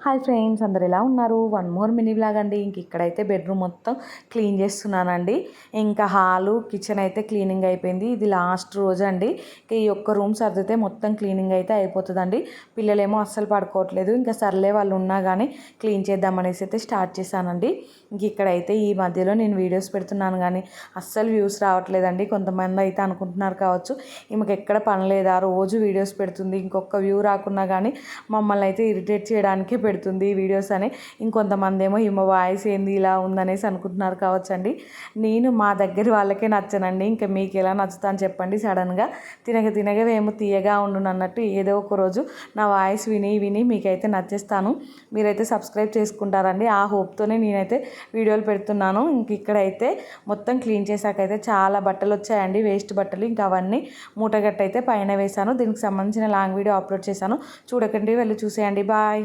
Hi friends, అందరు ఎలా ఉన్నారు? వన్ మోర్ మినీ వ్లాగ్ అండి. ఇక్కడైతే బెడ్రూమ్ మొత్తం క్లీన్ చేస్తున్నానండి. ఇంకా హాలు కిచెన్ అయితే క్లీనింగ్ అయిపోయింది. ఇది లాస్ట్ రోజు అండి. ఈ ఒక్క రూమ్ సర్దితే మొత్తం క్లీనింగ్ అయితే అయిపోతుందండి. పిల్లలేమో అస్సలు పడుకోవట్లేదు. ఇంకా సర్లే వాళ్ళు ఉన్నా కానీ క్లీన్ చేద్దామనేసి అయితే స్టార్ట్ చేశానండి. ఇక్కడైతే ఈ మధ్యలో నేను వీడియోస్ పెడుతున్నాను కానీ అస్సలు వ్యూస్ రావట్లేదండి. కొంతమంది అయితే అనుకుంటున్నారు కావచ్చు, ఈమెకు ఎక్కడ పని లేదా, రోజు వీడియోస్ పెడుతుంది, ఇంకొక వ్యూ రాకున్నా కానీ మమ్మల్ని అయితే ఇరిటేట్ చేయడానికే పెడుతుంది వీడియోస్ అని. ఇంకొంతమంది ఏమో ఈమె వాయిస్ ఏంది ఇలా ఉందనేసి అనుకుంటున్నారు కావచ్చండి. నేను మా దగ్గర వాళ్ళకే నచ్చనండి, ఇంకా మీకు ఎలా నచ్చుతా అని చెప్పండి. సడన్గా తినగా ఏమో తీయగా ఉండు అన్నట్టు ఏదో ఒక రోజు నా వాయిస్ విని విని మీకైతే నచ్చేస్తాను. మీరైతే సబ్స్క్రైబ్ చేసుకుంటారండి. ఆ హోప్తోనే నేనైతే వీడియోలు పెడుతున్నాను. ఇంక ఇక్కడైతే మొత్తం క్లీన్ చేశాకైతే చాలా బట్టలు వచ్చాయండి, వేస్ట్ బట్టలు. ఇంకా అవన్నీ మూటగట్టయితే పైన వేశాను. దీనికి సంబంధించిన లాంగ్ వీడియో అప్లోడ్ చేశాను, చూడకండి, వెళ్ళి చూసేయండి. బాయ్.